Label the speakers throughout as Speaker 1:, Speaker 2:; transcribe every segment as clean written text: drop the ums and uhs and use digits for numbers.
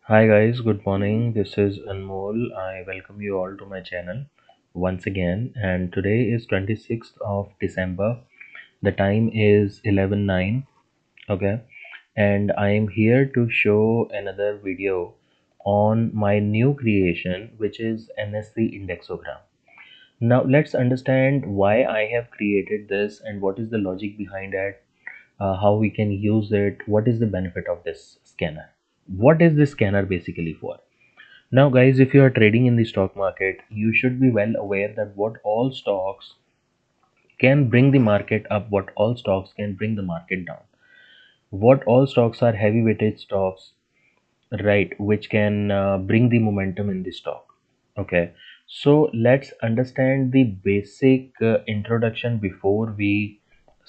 Speaker 1: Hi guys, good morning. This is Anmol. I welcome you all to my channel once again. And today is 26th of December. The time is 11:09. Okay. And I am here to show another video on my new creation, which is NSE indexogram. Now let's understand why I have created this and what is the logic behind it, how we can use it, what is the benefit of this scanner. What is this scanner basically for? Now, guys, if you are trading in the stock market, you should be well aware that what all stocks can bring the market up, what all stocks can bring the market down, what all stocks are heavy weighted stocks, right, which can bring the momentum in the stock. Okay, so let's understand the basic introduction before we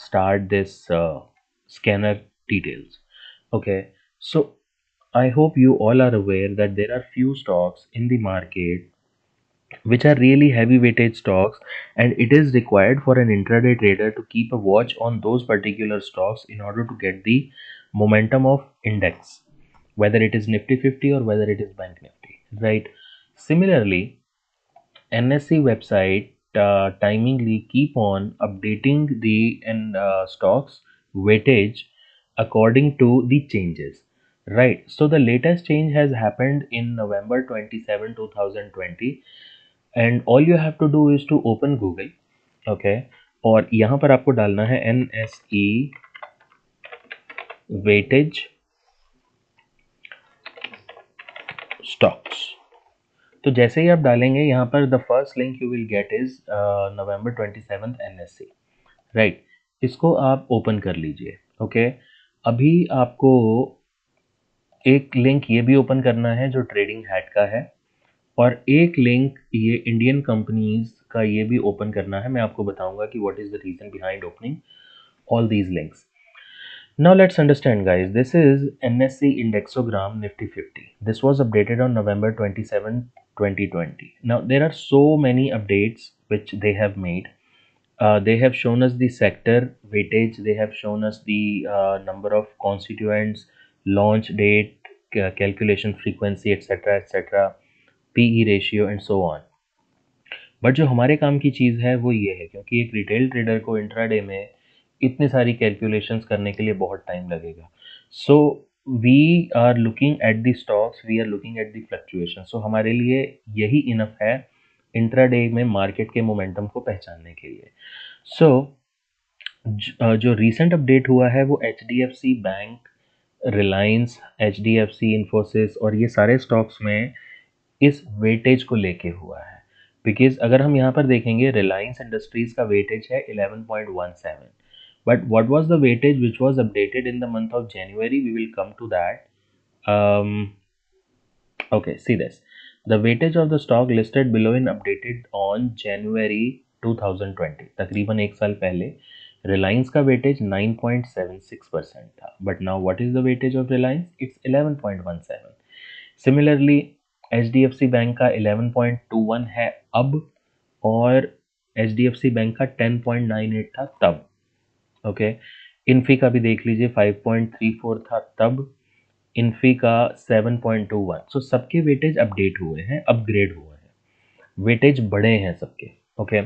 Speaker 1: start this scanner details. Okay, so I hope you all are aware that there are few stocks in the market which are really heavy weighted stocks, and it is required for an intraday trader to keep a watch on those particular stocks in order to get the momentum of index, whether it is Nifty 50 or whether it is Bank Nifty, right? Similarly, NSE website timingly keep on updating the stocks weightage according to the changes, right? So the latest change has happened in November 27, 2020, and all you have to do is to open Google. Okay, और यहाँ पर आपको डालना है NSE weightage stocks. तो जैसे ही आप डालेंगे यहाँ पर the first link you will get is November 27 NSE, right. इसको आप ओपन कर लीजिए. ओके, अभी आपको एक लिंक ये भी ओपन करना है जो ट्रेडिंग हैट का है, और एक लिंक ये इंडियन कंपनीज का ये भी ओपन करना है. मैं आपको बताऊंगा कि what is the reason behind opening all these links. Now let's understand, guys. This is NSE Indexogram Nifty 50. This was updated on November 27, 2020. Now there are so many updates which they have made. They have shown us the sector weightage. They have shown us the number of constituents, launch date, calculation frequency, etc., etc., PE ratio, and so on. But जो हमारे काम की चीज़ है वो ये है, क्योंकि एक रिटेल ट्रेडर को इंट्राडे में इतनी सारी कैलकुलेशंस करने के लिए बहुत टाइम लगेगा. So we are looking at the stocks, we are looking at the fluctuation. So हमारे लिए यही इनफ है इंट्राडे में मार्केट के मोमेंटम को पहचानने के लिए. सो जो रीसेंट अपडेट हुआ है वो HDFC bank, Reliance, HDFC, Infosys और ये सारे स्टॉक्स में इस वेटेज को लेके हुआ है. बिकॉज अगर हम यहाँ पर देखेंगे, रिलायंस इंडस्ट्रीज का वेटेज है 11.17, but what was the weightage which was updated in the month of January, we will come to that. Okay, see this. The weightage of the stock listed below in updated on January 2020. तकरीबन एक साल पहले रिलायंस का weightage 9.76% था, but now what is the weightage of Reliance? It's 11.17. Similarly HDFC bank का 11.21 है अब, और HDFC बैंक का 10.98 था तब. ओके, इन्फी का भी देख लीजिए, 5.34 था तब, इन्फी का 7.21. सो सबके वेटेज अपडेट हुए हैं, अपग्रेड हुए हैं, वेटेज बढ़े हैं सबके. Okay,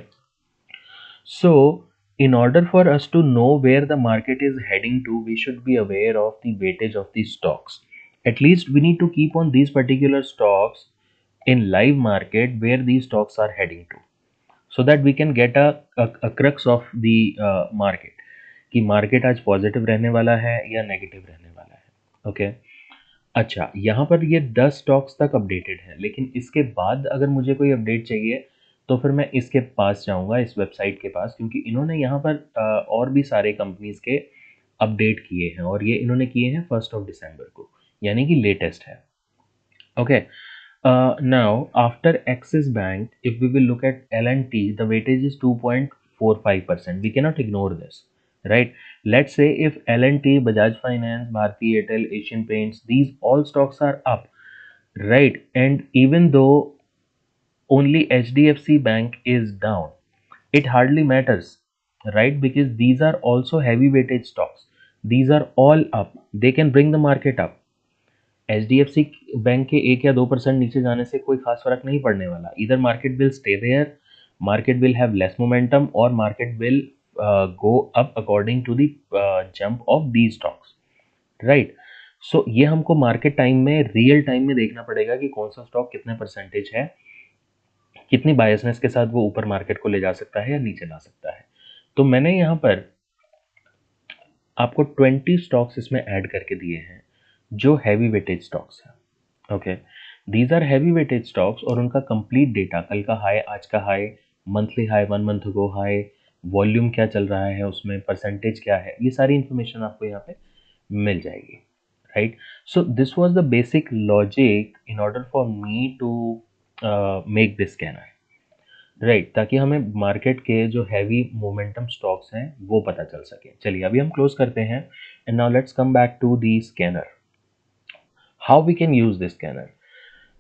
Speaker 1: so in order for us to know where the market is heading to, we should be aware of the weightage of these stocks. At least we need to keep on these particular stocks in live market where these stocks are heading to, so that we can get a crux of the market, कि market आज positive रहने वाला है या negative रहने वाला है. Okay, अच्छा, यहाँ पर ये 10 स्टॉक्स तक अपडेटेड है, लेकिन इसके बाद अगर मुझे कोई अपडेट चाहिए तो फिर मैं इसके पास जाऊँगा, इस वेबसाइट के पास, क्योंकि इन्होंने यहाँ पर और भी सारे कंपनीज के अपडेट किए हैं, और ये इन्होंने किए हैं 1 को, यानी कि लेटेस्ट है. Okay, now after Axis bank, if we will look at L&T, the weightage is 2.45%. We cannot ignore this, right? Let's say if L&T, Bajaj Finance, Bharti Airtel, Asian Paints, these all stocks are up, right? And even though only HDFC Bank is down, it hardly matters, right? Because these are also heavy weighted stocks. These are all up. They can bring the market up. HDFC bank के 1 या 2% नीचे जाने से कोई खास फर्क नहीं पड़ने वाला. इधर market will stay there, market will have less momentum, और market will go up according to the jump of these stocks, right. So ये हमको मार्केट टाइम में, रियल टाइम में देखना पड़ेगा कि कौन सा स्टॉक कितने परसेंटेज है, कितनी बायसनेस के साथ वो ऊपर मार्केट को ले जा सकता है या नीचे ला सकता है. तो मैंने यहाँ पर आपको 20 स्टॉक्स इसमें ऐड करके दिए हैं जो हैवी वेटेज स्टॉक्स हैं. Okay, these are heavy weightage stocks, और उनका कंप्लीट डेटा, कल का हाई, आज का high, monthly high, 1 month go high, volume क्या चल रहा है उसमें, परसेंटेज क्या है, ये सारी इंफॉर्मेशन आपको यहाँ पे मिल जाएगी, right. So this was the basic logic in order for me to make this scanner, right, ताकि हमें मार्केट के जो हैवी मोमेंटम स्टॉक्स हैं वो पता चल सके. चलिए अभी हम क्लोज करते हैं, and now let's come back to the scanner. How we can use this scanner.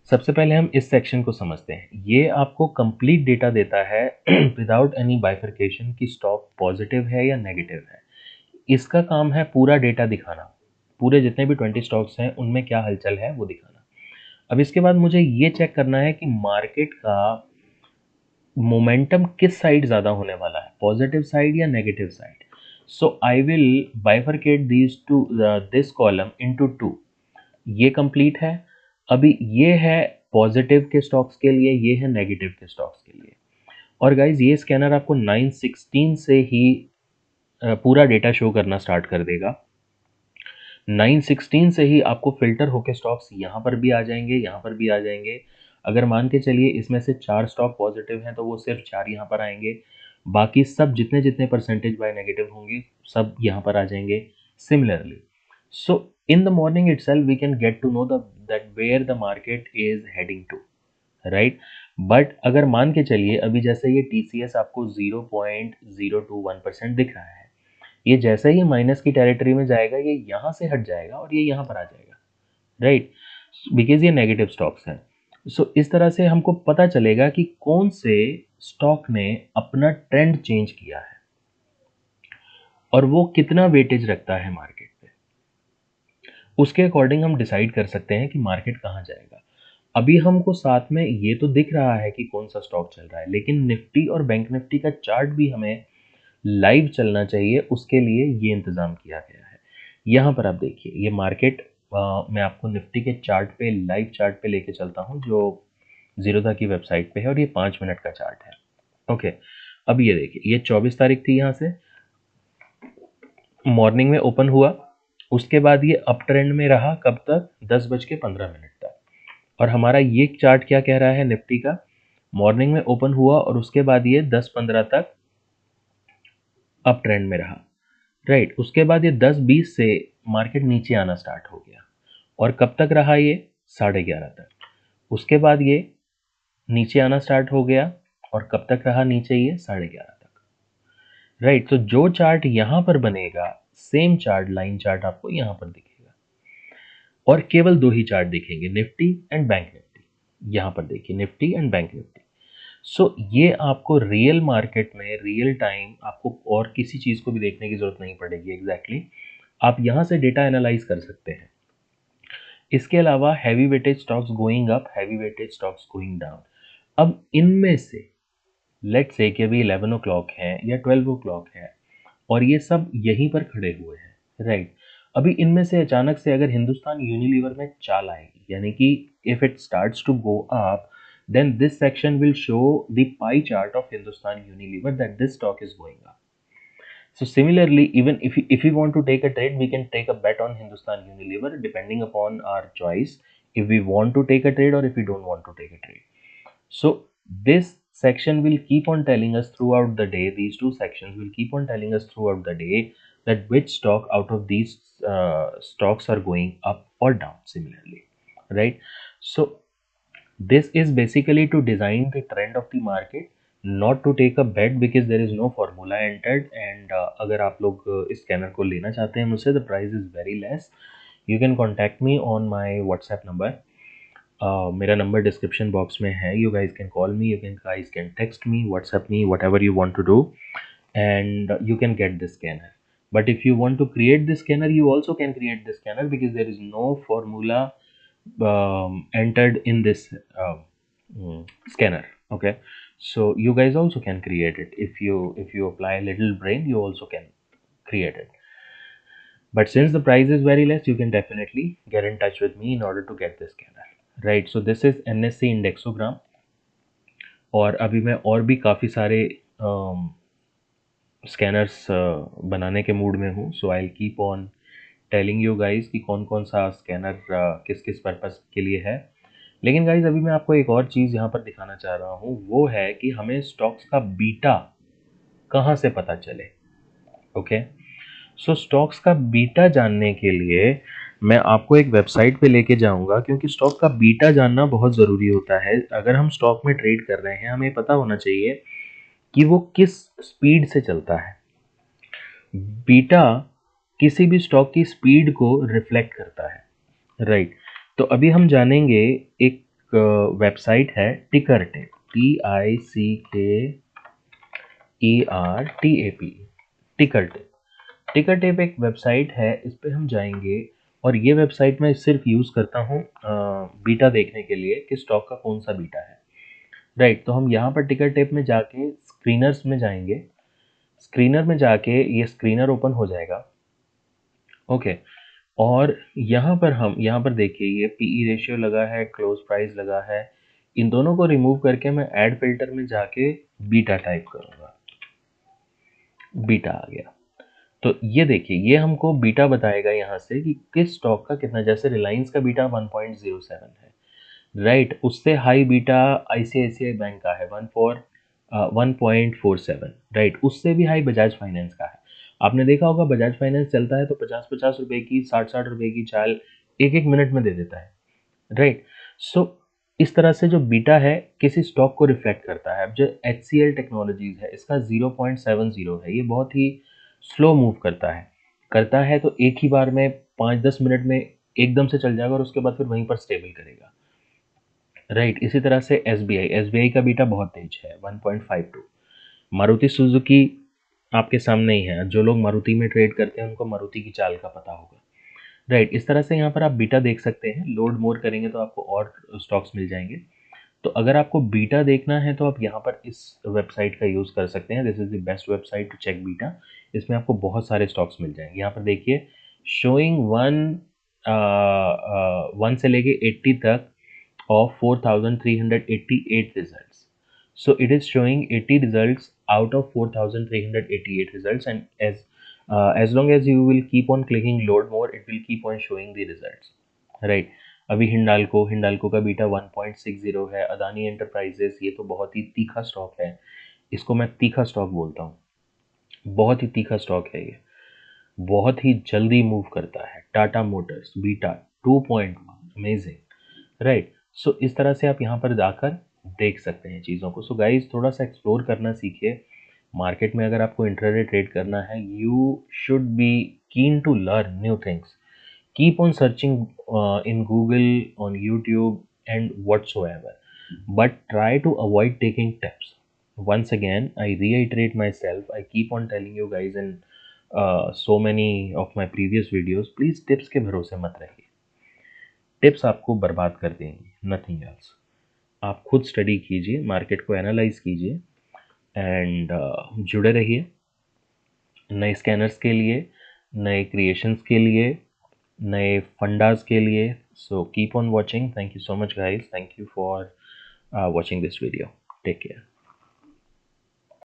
Speaker 1: सबसे पहले हम इस सेक्शन को समझते हैं. ये आपको कंप्लीट डेटा देता है विदाउट एनी बाइफरकेशन कि स्टॉक पॉजिटिव है या नेगेटिव है. इसका काम है पूरा डेटा दिखाना, पूरे जितने भी 20 स्टॉक्स हैं उनमें क्या हलचल है वो दिखाना. अब इसके बाद मुझे ये चेक करना है कि मार्केट का मोमेंटम किस साइड ज़्यादा होने वाला है, पॉजिटिव साइड या negative side. So I will bifurcate this column into 2. ये कंप्लीट है. अभी ये है पॉजिटिव के स्टॉक्स के लिए, ये है नेगेटिव के स्टॉक्स के लिए. और गाइज ये स्कैनर आपको 9:16 से ही पूरा डेटा शो करना स्टार्ट कर देगा. 9:16 से ही आपको फिल्टर होके स्टॉक्स यहाँ पर भी आ जाएंगे, यहाँ पर भी आ जाएंगे. अगर मान के चलिए इसमें से 4 स्टॉक पॉजिटिव हैं तो वो सिर्फ 4 यहाँ पर आएंगे, बाकी सब जितने जितने परसेंटेज बाय नेगेटिव होंगे सब यहाँ पर आ जाएंगे similarly. So in the morning itself we can get to know that where the market is heading to, right. But अगर मान के चलिए अभी जैसे ये TCS आपको 0.021% दिख रहा है, ये जैसे ही माइनस की टेरिटरी में जाएगा ये यहाँ से हट जाएगा और ये यहाँ पर आ जाएगा, राइट, बिकॉज ये नेगेटिव स्टॉक्स हैं. सो इस तरह से हमको पता चलेगा कि कौन से स्टॉक ने अपना ट्रेंड चेंज किया है और वो कितना वेटेज रखता है मार्केट पे. उसके अकॉर्डिंग हम डिसाइड कर सकते हैं कि मार्केट कहाँ जाएगा. अभी हमको साथ में ये तो दिख रहा है कि कौन सा स्टॉक चल रहा है, लेकिन निफ्टी और बैंक निफ्टी का चार्ट भी हमें लाइव चलना चाहिए, उसके लिए ये इंतज़ाम किया गया है. यहाँ पर आप देखिए ये मार्केट, मैं आपको निफ्टी के चार्ट पे, लाइव चार्ट पे लेके चलता हूँ जो जीरोधा की वेबसाइट पे है, और ये 5 मिनट का चार्ट है. ओके, अब ये देखिए ये 24 तारीख थी, यहाँ से मॉर्निंग में ओपन हुआ, उसके बाद ये अप ट्रेंड में रहा कब तक, 10:15 तक. और हमारा ये चार्ट क्या कह रहा है निफ्टी का, मॉर्निंग में ओपन हुआ और उसके बाद ये 10:15 तक अप ट्रेंड में रहा, राइट. उसके बाद ये 10:20 से मार्केट नीचे आना स्टार्ट हो गया, और कब तक रहा ये, 11:30 तक. उसके बाद ये नीचे आना स्टार्ट हो गया, और कब तक रहा नीचे, ये 11:30 तक, राइट. तो जो चार्ट यहाँ पर बनेगा, सेम चार्ट, लाइन चार्ट आपको यहाँ पर दिखेगा, और केवल 2 ही चार्ट दिखेंगे, निफ्टी एंड बैंक निफ्टी. यहाँ पर देखिए निफ्टी एंड बैंक निफ्टी. सो ये आपको रियल मार्केट में रियल टाइम, आपको और किसी चीज़ को भी देखने की ज़रूरत नहीं पड़ेगी. एग्जैक्टली आप यहाँ से डेटा एनालाइज कर सकते हैं. इसके अलावा heavy weightage stocks going up, heavy weightage stocks going down. अब इनमें से लेट्स से कि अभी 11 ओ क्लॉक है या 12 ओ क्लॉक है और ये सब यहीं पर खड़े हुए हैं, राइट. अभी इनमें से अचानक से अगर हिंदुस्तान यूनिलीवर में चाल आएगी, यानी कि if it starts to go up, then this section will show the pie chart of Hindustan Unilever that this stock is going up. So similarly, even if we want to take a trade, we can take a bet on Hindustan Unilever depending upon our choice, if we want to take a trade or if we don't want to take a trade. So this section will keep on telling us throughout the day, these two sections will keep on telling us throughout the day that which stock out of these stocks are going up or down similarly, right. So this is basically to design the trend of the market, not to take a bet because there is no formula entered. And अगर आप लोग इस scanner को लेना चाहते हैं मुझसे, the price is very less. You can contact me on my WhatsApp number. मेरा नंबर डिस्क्रिप्शन बॉक्स में है. You guys can call me, you guys can text me, WhatsApp me, whatever you want to do, and you can get this scanner. But if you want to create this scanner, you also can create this scanner because there is no formula entered in this scanner. Okay, so you guys also can create it. If you apply a little brain, you also can create it. But since the price is very less, you can definitely get in touch with me in order to get this scanner, right? So this is NSE Indexogram, और अभी मैं और भी काफ़ी सारे scanners बनाने के mood में हूँ. So I keep on telling you guys कि कौन कौन सा स्कैनर किस किस पर्पस के लिए है. लेकिन गाइज अभी मैं आपको एक और चीज़ यहाँ पर दिखाना चाह रहा हूँ, वो है कि हमें स्टॉक्स का बीटा कहाँ से पता चले. ओके, सो स्टॉक्स का बीटा जानने के लिए मैं आपको एक वेबसाइट पे लेके जाऊंगा, क्योंकि स्टॉक का बीटा जानना बहुत ज़रूरी होता है. अगर हम स्टॉक में ट्रेड कर रहे हैं, हमें पता होना चाहिए कि वो किस स्पीड से चलता है. बीटा किसी भी स्टॉक की स्पीड को रिफ्लेक्ट करता है, राइट. तो अभी हम जानेंगे, एक वेबसाइट है टिकर टेप, TICKERTAP, टिकर टेप. टिकर टेप एक वेबसाइट है, इस पर हम जाएंगे, और ये वेबसाइट मैं सिर्फ यूज़ करता हूँ बीटा देखने के लिए कि स्टॉक का कौन सा बीटा है, राइट. तो हम यहाँ पर टिकर टेप में जाके स्क्रीनर्स में जाएंगे. स्क्रीनर में जाके ये स्क्रीनर ओपन हो जाएगा. ओके, और यहाँ पर देखिए, ये पीई रेशियो लगा है, क्लोज प्राइस लगा है. इन दोनों को रिमूव करके मैं ऐड फिल्टर में जाके बीटा टाइप करूँगा. बीटा आ गया. तो ये देखिए, ये हमको बीटा बताएगा यहाँ से कि किस स्टॉक का कितना. जैसे रिलायंस का बीटा 1.07 है, राइट. उससे हाई बीटा आईसीआईसीआई बैंक का है 1.47, राइट. उससे भी हाई बजाज फाइनेंस का है. आपने देखा होगा, बजाज फाइनेंस चलता है तो 50-50 रुपए की, 60-60 रुपए की चाल एक एक मिनट में दे देता है, राइट. सो इस तरह से जो बीटा है किसी स्टॉक को रिफ्लेक्ट करता है. अब जो HCL टेक्नोलॉजीज है, इसका 0.70 है. ये बहुत ही स्लो मूव करता है तो एक ही बार में 5-10 मिनट में एकदम से चल जाएगा, और उसके बाद फिर वहीं पर स्टेबल करेगा, राइट. इसी तरह से एसबीआई का बीटा बहुत तेज है, 1.52. मारुति सुजुकी आपके सामने ही है. जो लोग मारुति में ट्रेड करते हैं उनको मारुति की चाल का पता होगा, राइट. इस तरह से यहाँ पर आप बीटा देख सकते हैं. लोड मोर करेंगे तो आपको और स्टॉक्स मिल जाएंगे. तो अगर आपको बीटा देखना है तो आप यहाँ पर इस वेबसाइट का यूज़ कर सकते हैं. This is the best website to check beta. इसमें आपको बहुत सारे स्टॉक्स मिल जाएंगे. यहाँ पर देखिए, शोइंग 1 से लेके 80 तक of 4,388 results. So it is showing 80 results out of 4,388 results, and as long as you will keep on clicking load more, it will keep on showing the results, right. अभी हिंडाल्को का beta 1.60 है. Adani enterprises, ये तो बहुत ही तीखा stock है. इसको मैं तीखा स्टॉक बोलता हूँ. बहुत ही तीखा स्टॉक है ये, बहुत ही जल्दी मूव करता है. Tata motors beta 2.1, amazing, right. So इस तरह से आप यहाँ पर जाकर देख सकते हैं चीज़ों को. सो गाइज, थोड़ा सा एक्सप्लोर करना सीखिए. मार्केट में अगर आपको इंट्राडे ट्रेड करना है, you should be keen to learn new things. Keep on searching in Google, on YouTube and whatsoever, but try to avoid taking tips. Once again, I reiterate myself, I keep on telling you guys in so many of my previous videos, please tips के भरोसे मत रहिए. Tips आपको बर्बाद कर देंगे, nothing else. आप खुद स्टडी कीजिए, मार्केट को एनालाइज कीजिए, एंड जुड़े रहिए नए स्कैनर्स के लिए, नए क्रिएशंस के लिए, नए फंडास के लिए. So keep on watching. Thank you so much guys. Thank you for watching this video. Take care.